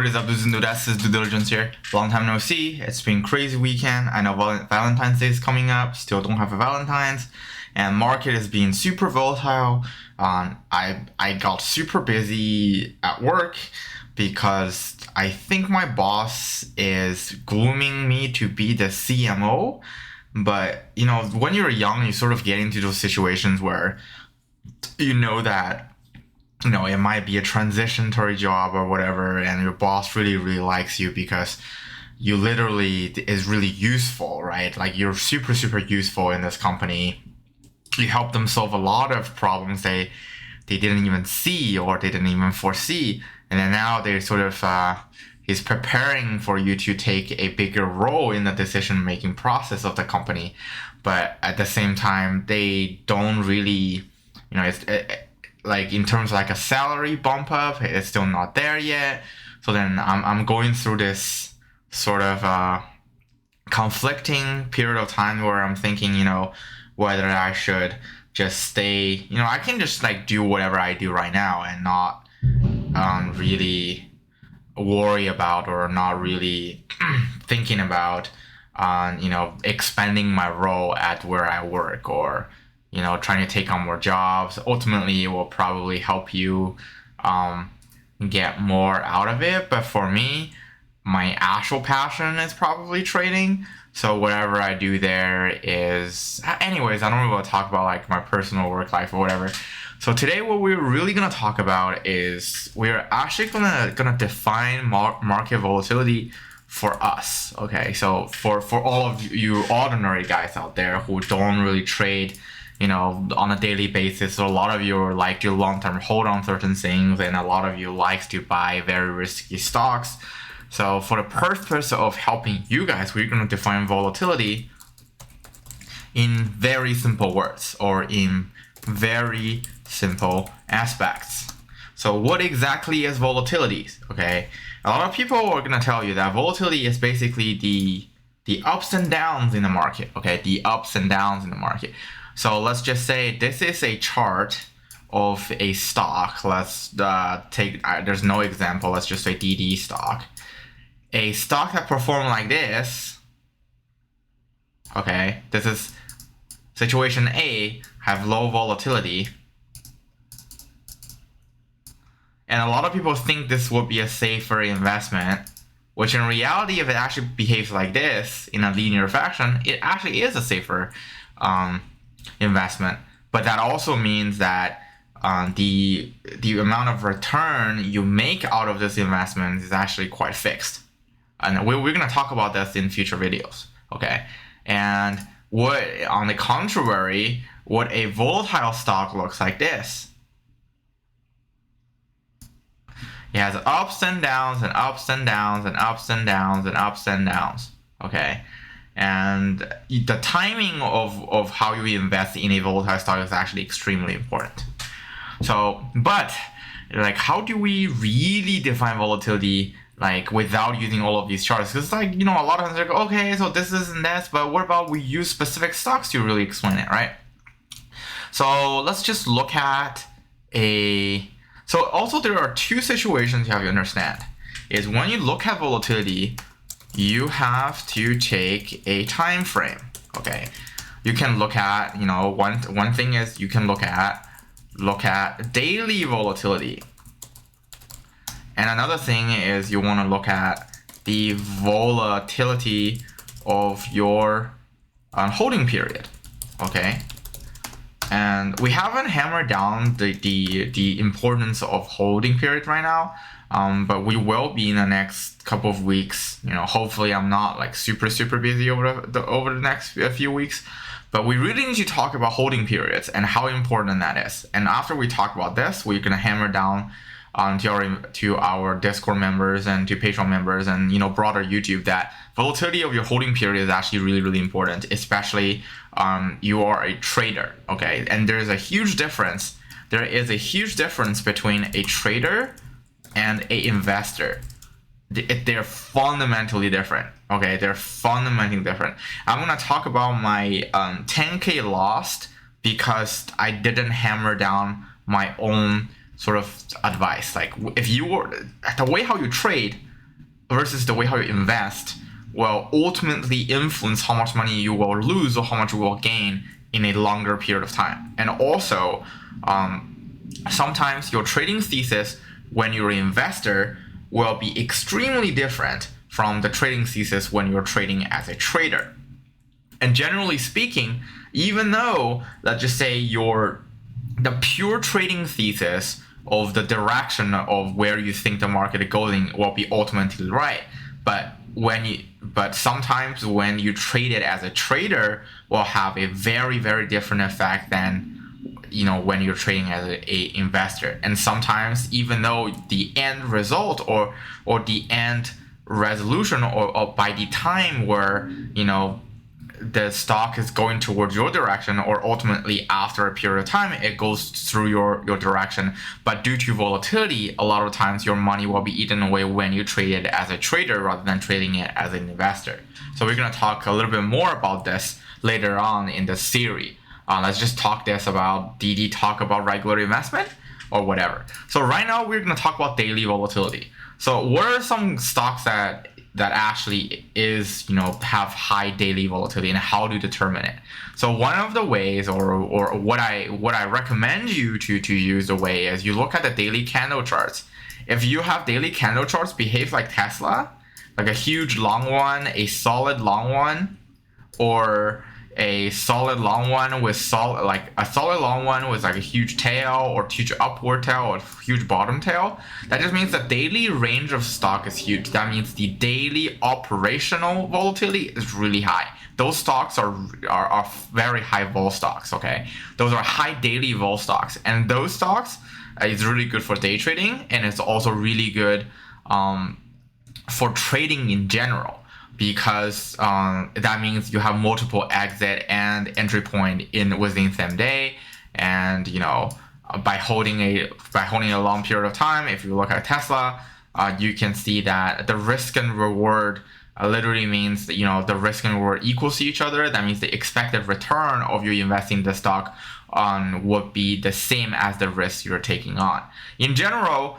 is up? This is Dudediligence here. Long time no see. It's been crazy weekend. I know Valentine's Day is coming up. Still don't have a Valentine's. And market is being super volatile. I got super busy at work because I think my boss is grooming me to be the CMO. But, you know, when you're young, you sort of get into those situations where you know that, you know, it might be a transitory job or whatever, and your boss really likes you because you literally is really useful, right? Like you're super useful in this company. You help them solve a lot of problems they didn't even see or they didn't even foresee, and then now they sort of he's preparing for you to take a bigger role in the decision-making process of the company, but at the same time they don't really, you know, like in terms of like a salary bump up, it's still not there yet. So then I'm going through this sort of conflicting period of time where I'm thinking, you know, whether I should just stay, you know, I can just like do whatever I do right now and not really worry about or not really thinking about you know, expanding my role at where I work, or you know, trying to take on more jobs. Ultimately, it will probably help you get more out of it. But for me, my actual passion is probably trading. So whatever I do there is, anyways, I don't really want to talk about like my personal work life or whatever. So today, what we're really gonna talk about is we're actually gonna define market volatility for us. Okay, so for all of you ordinary guys out there who don't really trade, you know, on a daily basis. So a lot of you like to long-term hold on certain things, and a lot of you likes to buy very risky stocks. So for the purpose of helping you guys, we're going to define volatility in very simple words, or in very simple aspects. So what exactly is volatility? Okay, a lot of people are going to tell you that volatility is basically the ups and downs in the market. Okay, the ups and downs in the market. So let's just say this is a chart of a stock. Let's take, there's no example, let's just say DD stock. A stock that performed like this, okay, this is situation A, have low volatility. And a lot of people think this would be a safer investment, which in reality, if it actually behaves like this in a linear fashion, it actually is a safer investment. But that also means that the amount of return you make out of this investment is actually quite fixed, and we're going to talk about this in future videos. Okay, and what, on the contrary, what a volatile stock looks like this. It has ups and downs and ups and downs and ups and downs and ups and downs. Okay. And the timing of how you invest in a volatile stock is actually extremely important. So, but like, how do we really define volatility, like without using all of these charts? Because like, you know, a lot of times they're like, okay, so this and this, but what about we use specific stocks to really explain it, right? So let's just look at so also there are two situations you have to understand. Is when you look at volatility, you have to take a time frame. Okay, you can look at, you know, one thing is you can look at daily volatility, and another thing is you want to look at the volatility of your holding period. Okay, and we haven't hammered down the importance of holding period right now. But we will be in the next couple of weeks. You know, hopefully I'm not like super busy over the next few weeks. But we really need to talk about holding periods and how important that is. And after we talk about this, we're gonna hammer down to our Discord members and to Patreon members and, you know, broader YouTube, that volatility of your holding period is actually really important, especially you are a trader. Okay, and there's a huge difference. There is a huge difference between a trader and a investor. They're fundamentally different. Okay, they're fundamentally different. I'm gonna talk about my 10K lost because I didn't hammer down my own sort of advice. Like, if you were, the way how you trade versus the way how you invest will ultimately influence how much money you will lose or how much you will gain in a longer period of time. And also, sometimes your trading thesis when you're an investor will be extremely different from the trading thesis when you're trading as a trader. And generally speaking, even though, let's just say, the pure trading thesis of the direction of where you think the market is going will be ultimately right, but sometimes when you trade it as a trader will have a very, very different effect than when you're trading as a investor. And sometimes, even though the end result or the end resolution or by the time where the stock is going towards your direction, or ultimately after a period of time it goes through your direction, but due to volatility, a lot of times your money will be eaten away when you trade it as a trader rather than trading it as an investor. So we're going to talk a little bit more about this later on in the series. Let's just talk about talk about regular investment or whatever. So right now we're going to talk about daily volatility. So what are some stocks that actually have high daily volatility, and how to determine it? So one of the ways, or what I recommend you to use the way, is you look at the daily candle charts. If you have daily candle charts behave like Tesla, like a huge long one, a solid long one, or a solid long one with like a huge tail or huge upward tail or huge bottom tail, that just means the daily range of stock is huge. That means the daily operational volatility is really high. Those stocks are very high vol stocks. Okay, those are high daily vol stocks, and those stocks is really good for day trading, and it's also really good for trading in general, because that means you have multiple exit and entry point within the same day. And by holding a long period of time, if you look at Tesla, you can see that the risk and reward literally means that, the risk and reward equals to each other. That means the expected return of you investing in the stock would be the same as the risk you're taking on. In general,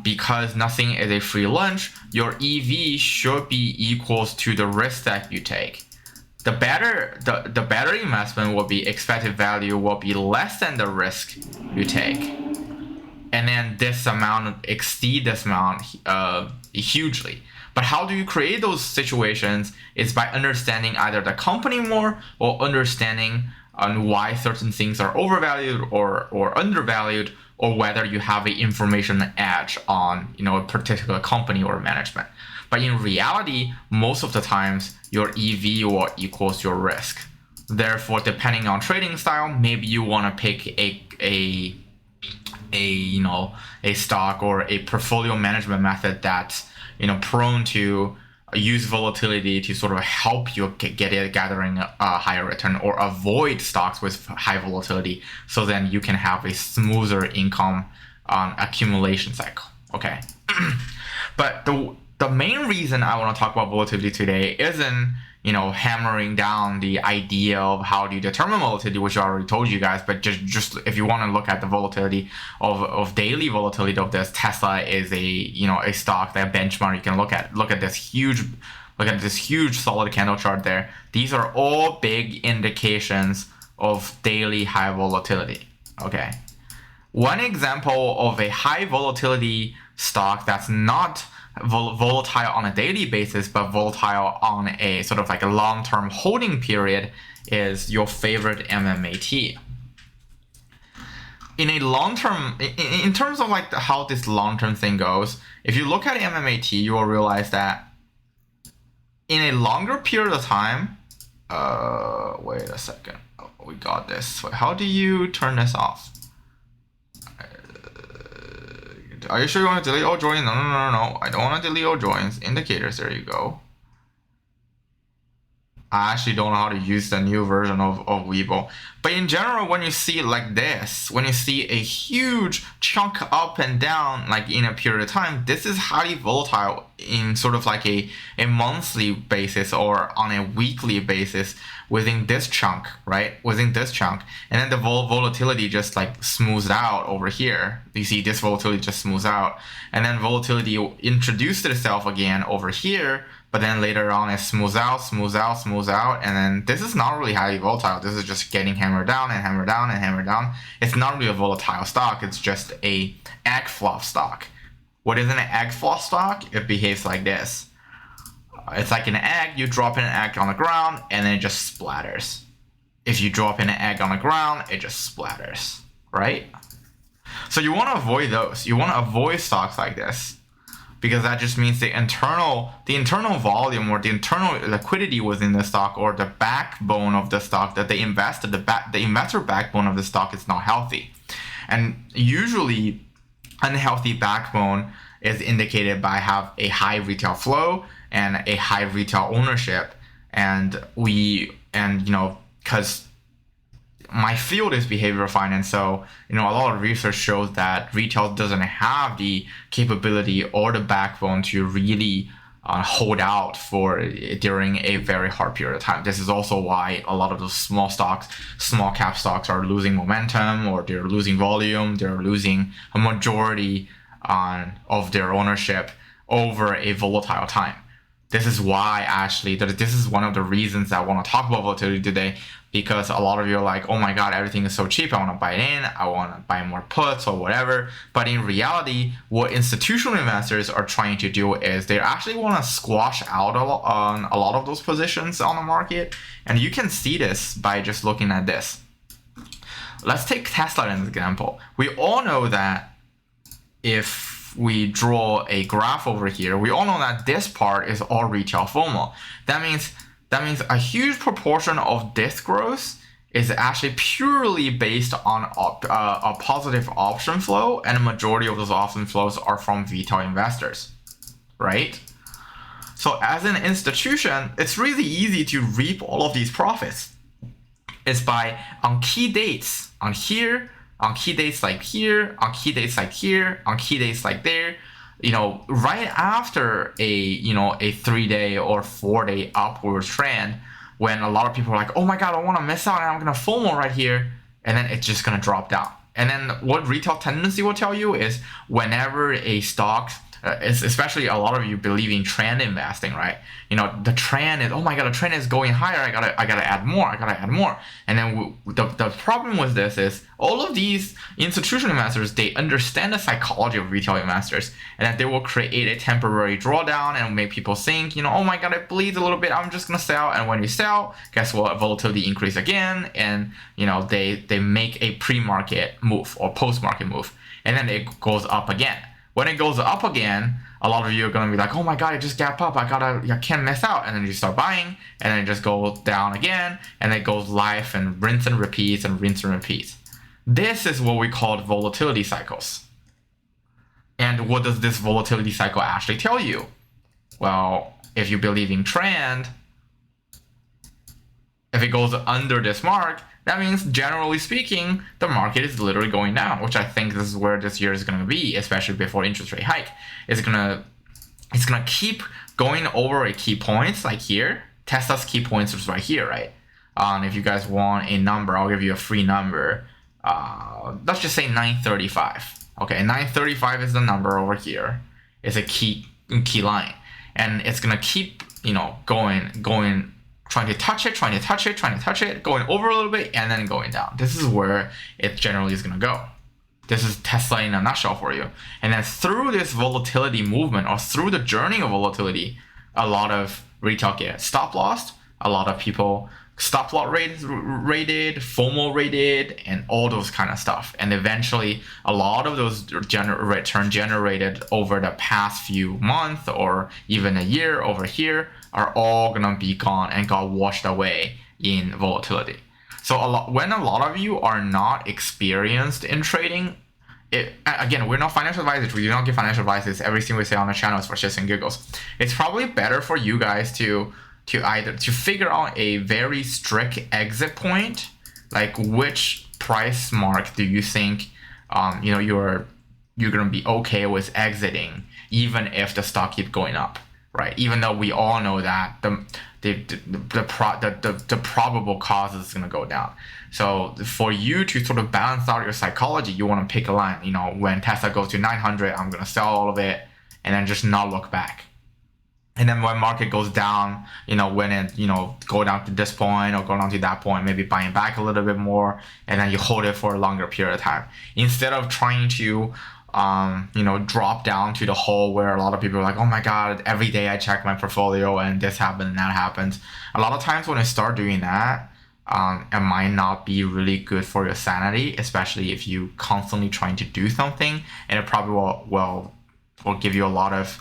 because nothing is a free lunch, your EV should be equals to the risk that you take. The better investment will be expected value will be less than the risk you take, and then this amount exceed this amount hugely. But how do you create those situations? Is by understanding either the company more, or understanding on why certain things are overvalued or undervalued, or whether you have an information edge on a particular company or management. But in reality, most of the times your EV will equals your risk. Therefore, depending on trading style, maybe you want to pick a stock or a portfolio management method that's prone to use volatility to sort of help you gathering a higher return, or avoid stocks with high volatility, so then you can have a smoother income accumulation cycle. Okay. But the main reason I want to talk about volatility today isn't hammering down the idea of how do you determine volatility, which I already told you guys. But just if you want to look at the volatility of daily volatility of this, Tesla is a stock, that benchmark you can look at. Look at this huge solid candle chart there. These are all big indications of daily high volatility. Okay, one example of a high volatility stock that's not volatile on a daily basis, but volatile on a sort of like a long-term holding period, is your favorite MMAT. In a long-term, in terms of like how this long-term thing goes, if you look at MMAT, you will realize that in a longer period of time, wait a second, we got this. How do you turn this off? Are you sure you want to delete all joins? No. I don't want to delete all joins. Indicators, there you go. I actually don't know how to use the new version of Weibo. But in general, when you see it like this, when you see a huge chunk up and down like in a period of time, this is highly volatile in sort of like a monthly basis or on a weekly basis within this chunk, right? Within this chunk. And then the volatility just like smooths out over here. You see this volatility just smooths out. And then volatility introduced itself again over here, but then later on it smooths out, smooths out, smooths out. And then this is not really highly volatile. This is just getting hammered down and hammered down and hammered down. It's not really a volatile stock. It's just a egg flop stock. What is an egg flop stock? It behaves like this. It's like an egg. You drop an egg on the ground and then it just splatters. If you drop an egg on the ground, it just splatters, right? So you want to avoid those. You want to avoid stocks like this because that just means the internal volume or the internal liquidity within the stock or the backbone of the stock that they invested, the investor backbone of the stock is not healthy. And usually unhealthy backbone is indicated by have a high retail flow and a high retail ownership. And because my field is behavioral finance, so a lot of research shows that retail doesn't have the capability or the backbone to really hold out for during a very hard period of time. This is also why a lot of those small cap stocks are losing momentum, or they're losing volume, they're losing a majority of their ownership over a volatile time. This is why actually, this is one of the reasons I want to talk about volatility today, because a lot of you are like, oh my God, everything is so cheap. I want to buy it in. I want to buy more puts or whatever. But in reality, what institutional investors are trying to do is they actually want to squash out a lot of those positions on the market. And you can see this by just looking at this. Let's take Tesla as an example. We all know that if we draw a graph over here, we all know that this part is all retail FOMO. That means a huge proportion of this growth is actually purely based on a positive option flow, and a majority of those option flows are from retail investors, right? So as an institution, it's really easy to reap all of these profits. It's by on key dates, on here, on key dates like here, on key dates like here, on key dates like there, right after a 3-day or 4-day upward trend, when a lot of people are like, oh my God, I want to miss out and I'm going to FOMO right here, and then it's just going to drop down. And then what retail tendency will tell you is whenever a stock, especially a lot of you believe in trend investing, right? The trend is, oh my God, the trend is going higher. I gotta add more. And then the problem with this is all of these institutional investors, they understand the psychology of retail investors, and that they will create a temporary drawdown and make people think, oh my God, it bleeds a little bit. I'm just gonna sell. And when you sell, guess what? Volatility increase again, and they make a pre-market move or post-market move, and then it goes up again. When it goes up again, a lot of you are going to be like, oh my God, it just gap up. I can't miss out. And then you start buying, and then it just goes down again, and it goes live and rinse and repeats and rinse and repeats. This is what we call volatility cycles. And what does this volatility cycle actually tell you? Well, if you believe in trend, if it goes under this mark, that means, generally speaking, the market is literally going down, which I think this is where this year is going to be, especially before interest rate hike. It's gonna keep going over a key points like here. Tesla's key points is right here, right? If you guys want a number, I'll give you a free number. Let's just say 935. Okay, 935 is the number over here. It's a key line, and it's gonna keep going. Trying to touch it, going over a little bit, and then going down. This is where it generally is going to go. This is Tesla in a nutshell for you. And then through this volatility movement, or through the journey of volatility, a lot of retail get stop lost, a lot of people stop loss rated, FOMO rated, and all those kind of stuff. And eventually, a lot of those return generated over the past few months or even a year over here are all gonna be gone and got washed away in volatility. So when a lot of you are not experienced in trading, again, we're not financial advisors. We do not give financial advice. Everything we say on the channel is for shits and giggles. It's probably better for you guys to figure out a very strict exit point, like which price mark do you think you're gonna be okay with exiting, even if the stock keeps going up, right? Even though we all know that the probable cause is going to go down. So for you to sort of balance out your psychology, you want to pick a line. You know, when Tesla goes to 900, I'm going to sell all of it and then just not look back. And then when market goes down, you know, when it, you know, go down to this point or go down to that point, maybe buying back a little bit more, and then you hold it for a longer period of time. Instead of trying to, you know, drop down to the hole where a lot of people are like, oh my God, every day I check my portfolio and this happens and that happens. A lot of times when I start doing that, it might not be really good for your sanity, especially if you constantly trying to do something, and it probably will give you a lot of,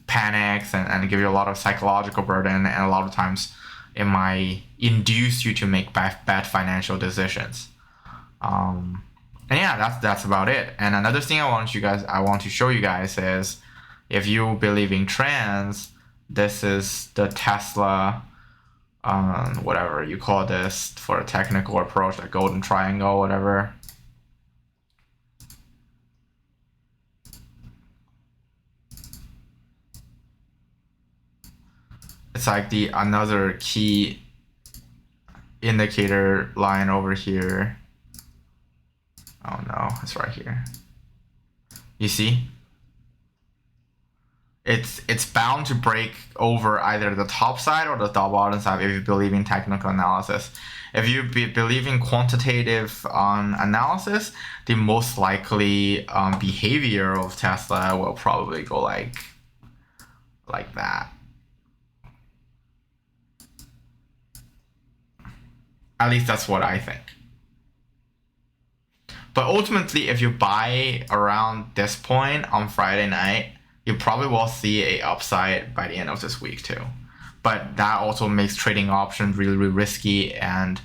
panics and give you a lot of psychological burden, and a lot of times it might induce you to make bad financial decisions. And yeah, that's about it. And another thing I want to show you guys is, if you believe in trends, this is the Tesla, whatever you call this for a technical approach, like golden triangle, whatever. It's like the another key indicator line over here. Oh no, it's right here. You see? It's bound to break over either the top side or the bottom side if you believe in technical analysis. If you believe in quantitative analysis, the most likely behavior of Tesla will probably go like that. At least that's what I think. But ultimately, if you buy around this point on Friday night, you probably will see a upside by the end of this week too. But that also makes trading options really, really risky, and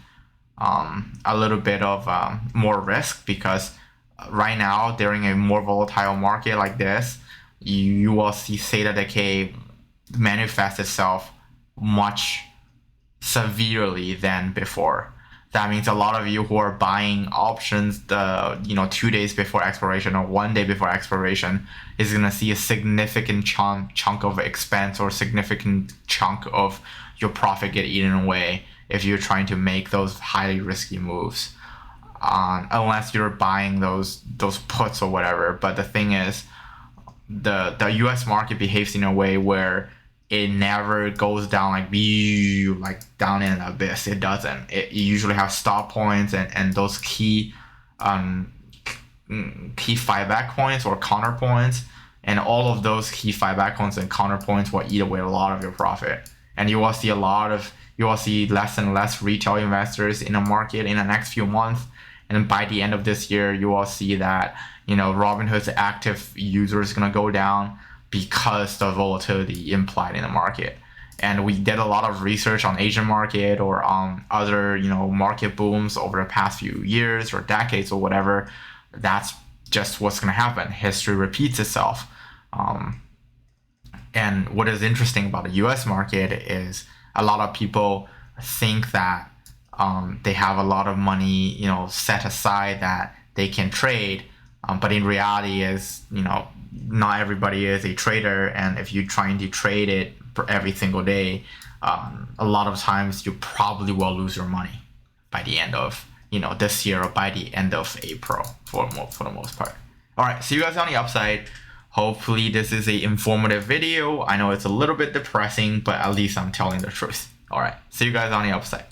a little bit of more risk, because right now, during a more volatile market like this, you will see theta decay manifest itself much severely than before. That means a lot of you who are buying options 2 days before expiration or 1 day before expiration is going to see a significant chunk of expense or significant chunk of your profit get eaten away if you're trying to make those highly risky moves, unless you're buying those puts or whatever. But the thing is, the US market behaves in a way where it never goes down like down in an abyss. It doesn't. It usually has stop points and those key fallback points or counterpoints, and all of those key fallback points and counterpoints will eat away a lot of your profit. And you will see less and less retail investors in the market in the next few months. And by the end of this year, you will see that, you know, Robinhood's active users is gonna go down, because the volatility implied in the market. And we did a lot of research on Asian market or on other, you know, market booms over the past few years or decades or whatever. That's just what's going to happen. History repeats itself. And what is interesting about the US market is a lot of people think that they have a lot of money, you know, set aside that they can trade. But in reality is, you know, not everybody is a trader, and if you're trying to trade it every single day, a lot of times you probably will lose your money by the end of, you know, this year or by the end of April for the most part. All right, see you guys on the upside. Hopefully this is a informative video. I know it's a little bit depressing, but at least I'm telling the truth. All right, see you guys on the upside.